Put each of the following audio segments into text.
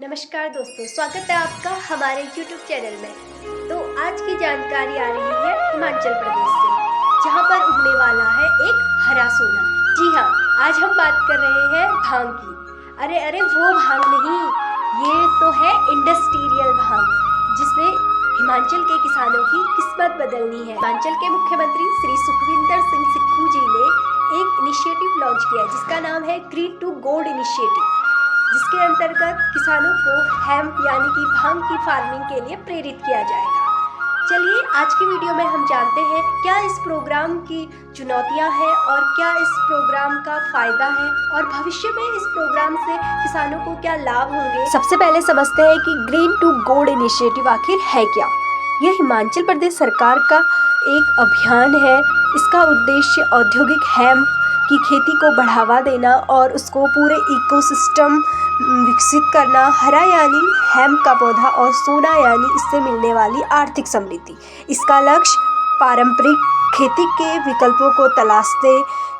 नमस्कार दोस्तों, स्वागत है आपका हमारे YouTube चैनल में। तो आज की जानकारी आ रही है हिमाचल प्रदेश से, जहां पर उगने वाला है एक हरा सोना। जी हाँ, आज हम बात कर रहे हैं भांग की। अरे वो भांग नहीं, ये तो है इंडस्ट्रियल भांग, जिसमें हिमाचल के किसानों की किस्मत बदलनी है। हिमाचल के मुख्यमंत्री श्री सुखविंदर सिंह सुक्खू जी ने एक इनिशिएटिव लॉन्च किया है, जिसका नाम है ग्रीन टू गोल्ड इनिशिएटिव, जिसके अंतर्गत किसानों को हेम्प यानी कि भांग की फार्मिंग के लिए प्रेरित किया जाएगा। चलिए आज की वीडियो में हम जानते हैं क्या इस प्रोग्राम की चुनौतियां हैं और क्या इस प्रोग्राम का फायदा है और भविष्य में इस प्रोग्राम से किसानों को क्या लाभ होंगे। सबसे पहले समझते हैं कि ग्रीन टू गोल्ड इनिशिएटिव आखिर है क्या। यह हिमाचल प्रदेश सरकार का एक अभियान है। इसका उद्देश्य औद्योगिक हेम्प की खेती को बढ़ावा देना और उसको पूरे इकोसिस्टम विकसित करना। हरा यानी हेम्प का पौधा और सोना यानी इससे मिलने वाली आर्थिक समृद्धि। इसका लक्ष्य पारंपरिक खेती के विकल्पों को तलाशते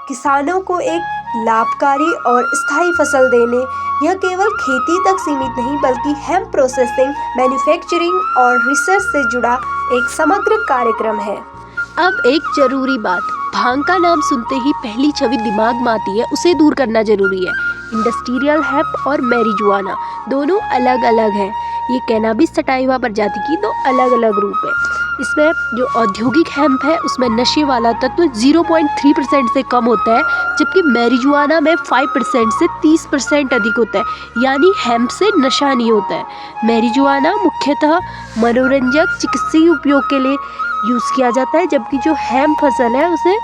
किसानों को एक लाभकारी और स्थायी फसल देने। यह केवल खेती तक सीमित नहीं बल्कि हेम्प प्रोसेसिंग, मैन्युफैक्चरिंग और रिसर्च से जुड़ा एक समग्र कार्यक्रम है। अब एक जरूरी बात, भांग का नाम सुनते ही पहली छवि दिमाग में आती है, उसे दूर करना जरूरी है। इंडस्ट्रियल हेम्प और मैरिजुआना दोनों अलग अलग हैं। ये कैनाबिस सटाइवा प्रजाति की दो अलग अलग रूप है। इसमें जो औद्योगिक हेम्प है उसमें नशे वाला तत्व 0.3% से कम होता है, जबकि मैरिजुआना में 5% से 30% अधिक होता है, यानी हेम्प से नशा नहीं होता है। मैरिजुआना मुख्यतः मनोरंजक चिकित्सीय उपयोग के लिए यूज़ किया जाता है, जबकि जो हेम्प फसल है उसे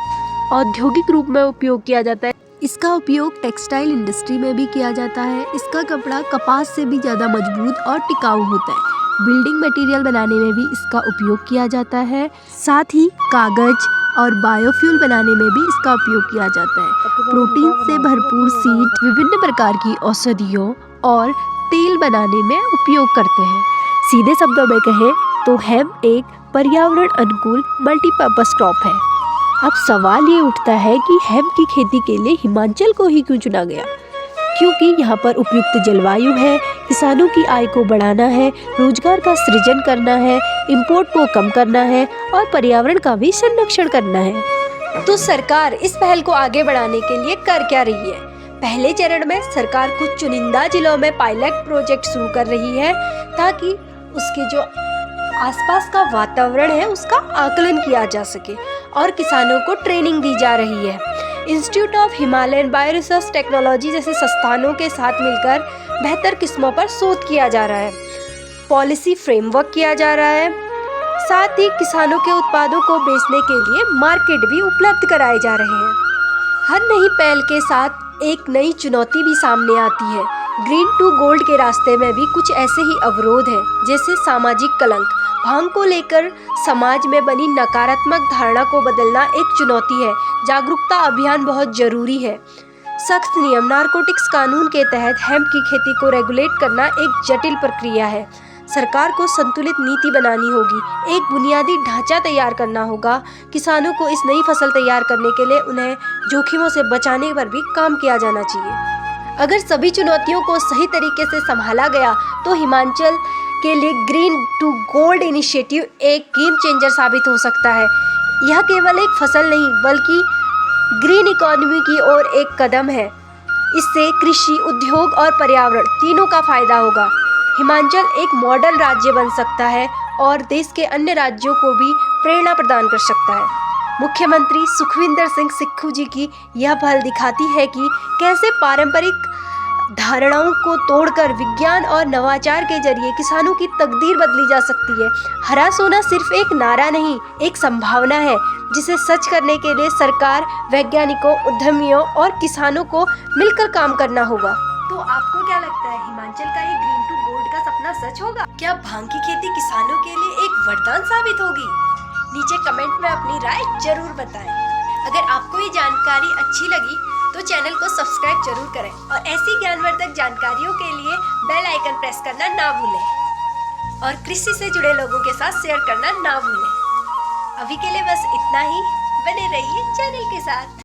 औद्योगिक रूप में उपयोग किया जाता है। इसका उपयोग टेक्सटाइल इंडस्ट्री में भी किया जाता है। इसका कपड़ा कपास से भी ज़्यादा मजबूत और टिकाऊ होता है। बिल्डिंग मटेरियल बनाने में भी इसका उपयोग किया जाता है। साथ ही कागज और बायोफ्यूल बनाने में भी इसका उपयोग किया जाता है। प्रोटीन से भरपूर सीड विभिन्न प्रकार की औषधियों और तेल बनाने में उपयोग करते हैं। सीधे शब्दों में कहें तो हेम्प एक पर्यावरण अनुकूल मल्टीपर्पस क्रॉप है। अब सवाल ये उठता है कि हेम्प की खेती के लिए हिमाचल को ही क्यों चुना गया। क्योंकि यहाँ पर उपयुक्त जलवायु है, किसानों की आय को बढ़ाना है, रोजगार का सृजन करना है, इंपोर्ट को कम करना है और पर्यावरण का भी संरक्षण करना है। तो सरकार इस पहल को आगे बढ़ाने के लिए कर क्या रही है। पहले चरण में सरकार कुछ चुनिंदा जिलों में पायलट प्रोजेक्ट शुरू कर रही है, ताकि उसके जो आसपास का वातावरण है उसका आकलन किया जा सके और किसानों को ट्रेनिंग दी जा रही है। Institute of Himalayan bio research technology जैसे संस्थानों के साथ मिलकर बेहतर किस्मों पर शोध किया जा रहा है, पॉलिसी फ्रेमवर्क किया जा रहा है। साथ ही किसानों के उत्पादों को बेचने के लिए मार्केट भी उपलब्ध कराए जा रहे हैं। हर नई पहल के साथ एक नई चुनौती भी सामने आती है। ग्रीन टू गोल्ड के रास्ते में भी कुछ ऐसे ही अवरोध हैं, जैसे सामाजिक कलंक। भांग को लेकर समाज में बनी नकारात्मक धारणा को बदलना एक चुनौती है। जागरूकता अभियान बहुत जरूरी है। सख्त नियम, नारकोटिक्स कानून के तहत हेम्प की खेती को रेगुलेट करना एक जटिल प्रक्रिया है। सरकार को संतुलित नीति बनानी होगी, एक बुनियादी ढांचा तैयार करना होगा। किसानों को इस नई फसल तैयार करने के लिए उन्हें जोखिमों से बचाने पर भी काम किया जाना चाहिए। अगर सभी चुनौतियों को सही तरीके से संभाला गया तो हिमाचल के लिए ग्रीन टू गोल्ड इनिशिएटिव एक गेम चेंजर साबित हो सकता है। यह केवल एक फसल नहीं बल्कि ग्रीन इकोनॉमी की ओर एक कदम है। इससे कृषि, उद्योग और पर्यावरण तीनों का फायदा होगा। हिमाचल एक मॉडल राज्य बन सकता है और देश के अन्य राज्यों को भी प्रेरणा प्रदान कर सकता है। मुख्यमंत्री सुखविंदर सिंह सुक्खू जी की यह पहल दिखाती है कि कैसे पारंपरिक धारणाओं को तोड़कर विज्ञान और नवाचार के जरिए किसानों की तकदीर बदली जा सकती है। हरा सोना सिर्फ एक नारा नहीं, एक संभावना है, जिसे सच करने के लिए सरकार, वैज्ञानिकों, उद्यमियों और किसानों को मिलकर काम करना होगा। तो आपको क्या लगता है, हिमाचल का ये ग्रीन टू गोल्ड का सपना सच होगा? क्या भांग की खेती किसानों के लिए एक वरदान साबित होगी? नीचे कमेंट में अपनी राय जरूर बताएं। अगर आपको ये जानकारी अच्छी लगी तो चैनल को सब्सक्राइब जरूर करें और ऐसी ज्ञानवर्धक जानकारियों के लिए बेल आइकन प्रेस करना ना भूलें और कृषि से जुड़े लोगों के साथ शेयर करना ना भूलें। अभी के लिए बस इतना ही। बने रहिए चैनल के साथ।